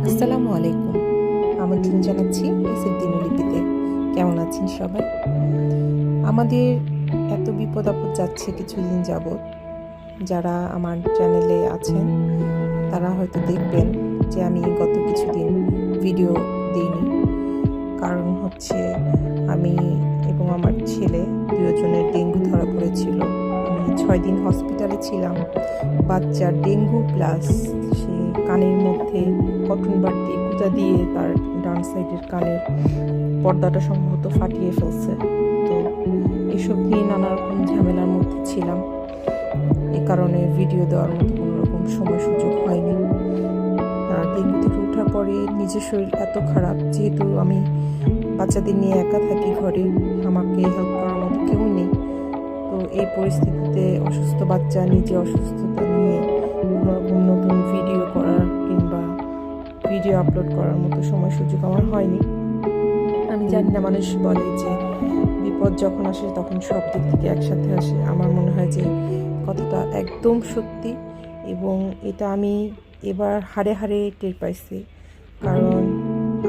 আসসালামু আলাইকুম। আমন্ত্রণ জানাচ্ছি এসের দিনলিপিতে। কেমন আছেন সবাই? আমাদের এত বিপদ আপদ যাচ্ছে কিছুদিন যাবৎ। যারা আমার চ্যানেলে আছেন তারা হয়তো দেখবেন যে আমি গত কিছুদিন ভিডিও দিইনি। কারণ হচ্ছে আমি এবং আমার ছেলে দুজনের ডেঙ্গু ধরা পড়েছিল। আমি 6 দিন হসপিটালে ছিলাম। বাচ্চার ডেঙ্গু প্লাস সে কানের মধ্যে কটন বার দিয়ে কুতা দিয়ে তার ডান সাইডের কানের পর্দাটা সম্ভবত ফাটিয়ে ফেলছে। তো এসব নিয়ে নানা রকম ঝামেলার মধ্যে ছিলাম। এ কারণে ভিডিও দেওয়ার মতো কোনো রকম সময় সুযোগ হয়নি। আর ডেঙ্গু থেকে ওঠার পরে নিজের শরীর এত খারাপ, যেহেতু আমি বাচ্চাদের নিয়ে একা থাকি ঘরে, আমাকে হেল্প করার মতো কেউ নেই। তো এই পরিস্থিতিতে অসুস্থ বাচ্চা, নিজে অসুস্থতা নিয়ে কোনোরকম নতুন ভিডিও করার কিংবা ভিডিও আপলোড করার মতো সময় সুযোগ আমার হয়নি। আমি জানি না, মানুষ বলে যে বিপদ যখন আসে তখন সব দিক থেকে একসাথে আসে। আমার মনে হয় যে কথাটা একদম সত্যি, এবং এটা আমি এবার হাড়ে হাড়ে টের পাইছি। কারণ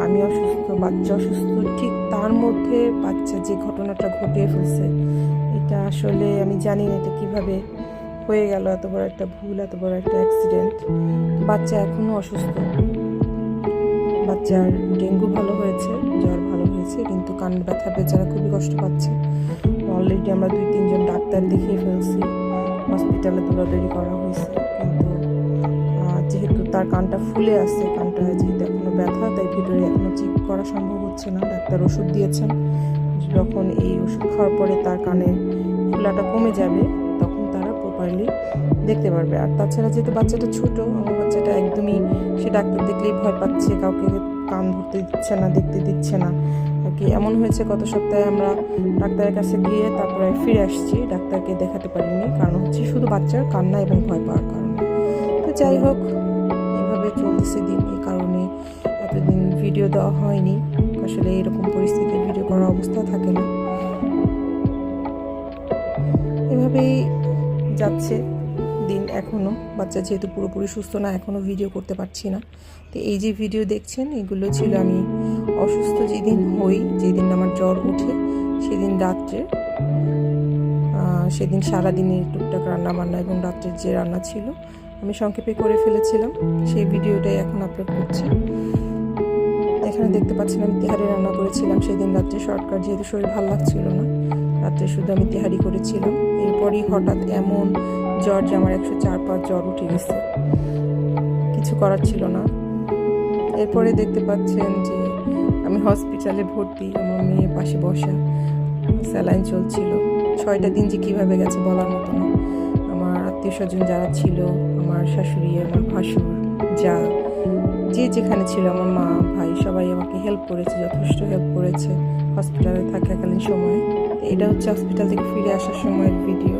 আমি অসুস্থ, বাচ্চা অসুস্থ, ঠিক তার মধ্যে বাচ্চা যে ঘটনাটা ঘটিয়ে ফেলছে, এটা আসলে আমি জানি না এটা কীভাবে হয়ে গেল। এত বড় একটা ভুল, এত বড় একটা অ্যাক্সিডেন্ট। বাচ্চা এখনও অসুস্থ। বাচ্চার ডেঙ্গু ভালো হয়েছে, জ্বর ভালো হয়েছে, কিন্তু কানের ব্যথা বেচারা খুবই কষ্ট পাচ্ছে। অলরেডি আমরা 2-3 জন ডাক্তার দেখিয়ে ফেলছি, হসপিটালে দৌড়াদৌড়ি করা হয়েছে। কিন্তু যেহেতু তার কানটা ফুলে আছে, কানটা যেহেতু এখনো ব্যথা, তাই ভিতরে এখনো চেক করা সম্ভব হচ্ছে না। ডাক্তার ওষুধ দিয়েছেন, যখন এই ওষুধ খাওয়ার পরে তার কানের ফুলাটা কমে যাবে তখন তারা প্রপারলি দেখতে পারবে। আর তাছাড়া যেহেতু বাচ্চাটা ছোট, আমার বাচ্চাটা একদমই, সে ডাক্তার দেখলেই ভয় পাচ্ছে, কাউকে কান ধরতে দিচ্ছে না, দেখতে দিচ্ছে না আর কি। এমন হয়েছে গত সপ্তাহে আমরা ডাক্তারের কাছে গিয়ে তারপরে ফিরে আসছি, ডাক্তারকে দেখাতে পারিনি। কারণ হচ্ছে শুধু বাচ্চার কান্না এবং ভয় পাওয়ার কারণে। তো যাই হোক, এভাবে চলতেছে দিন। এই কারণে এতদিন ভিডিও দেওয়া হয়নি। আসলে এরকম পরিস্থিতিতে ভিডিও করার অবস্থা থাকে না। এভাবেই যাচ্ছে দিন এখনও। বাচ্চা যেহেতু পুরোপুরি সুস্থ না, এখনও ভিডিও করতে পারছি না। তো এই যে ভিডিও দেখছেন, এগুলো ছিল আমি অসুস্থ যেদিন হই, যেদিন আমার জ্বর ওঠে, সেদিন রাত্রে, সেদিন সারাদিনের টুকটাক রান্না বান্না এবং রাত্রের যে রান্না ছিল আমি সংক্ষেপে করে ফেলেছিলাম। সেই ভিডিওটাই এখন আপলোড করছি। এখানে দেখতে পাচ্ছেন আমি তেহারি রান্না করেছিলাম সেদিন রাত্রে, শর্টকাট, যেহেতু শরীর ভালো লাগছিল না। রাত্রে শুধু আমি তেহারি করেছিলাম। এরপরই হঠাৎ এমন জ্বর যে আমার 104-5 জ্বর উঠে গেছে, কিছু করার ছিল না। এরপরে দেখতে পাচ্ছেন যে আমি হসপিটালে ভর্তি, আমার মেয়ে পাশে বসা, স্যালাইন চলছিল। 6টা দিন যে কীভাবে গেছে বলার মতো না। আমার আত্মীয় স্বজন যারা ছিল, আমার শাশুড়ি, আমার ভাসুর, যা যে যেখানে ছিল, আমার মা, ভাই, সবাই আমাকে হেল্প করেছে, যথেষ্ট হেল্প করেছে হসপিটালে থাকাকালীন সময়ে। এটা হচ্ছে হসপিটাল থেকে ফিরে আসার সময়ের ভিডিও।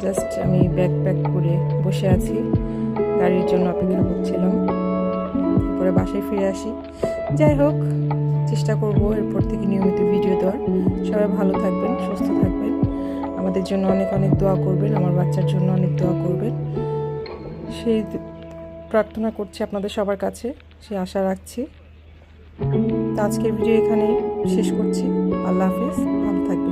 জাস্ট আমি ব্যাগ প্যাক করে বসে আছি, গাড়ির জন্য অপেক্ষা করছিলাম, তারপরে বাসায় ফিরে আসি। যাই হোক, চেষ্টা করব এরপর থেকে নিয়মিত ভিডিও দেওয়ার। সবাই ভালো থাকবেন, সুস্থ থাকবেন, আমাদের জন্য অনেক অনেক দোয়া করবেন, আমার বাচ্চার জন্য অনেক দোয়া করবেন, সেই প্রার্থনা করছি আপনাদের সবার কাছে, সে আশা রাখছি। আজকের ভিডিও এখানেই শেষ করছি। আল্লাহ হাফেজ, ভালো থাকবেন।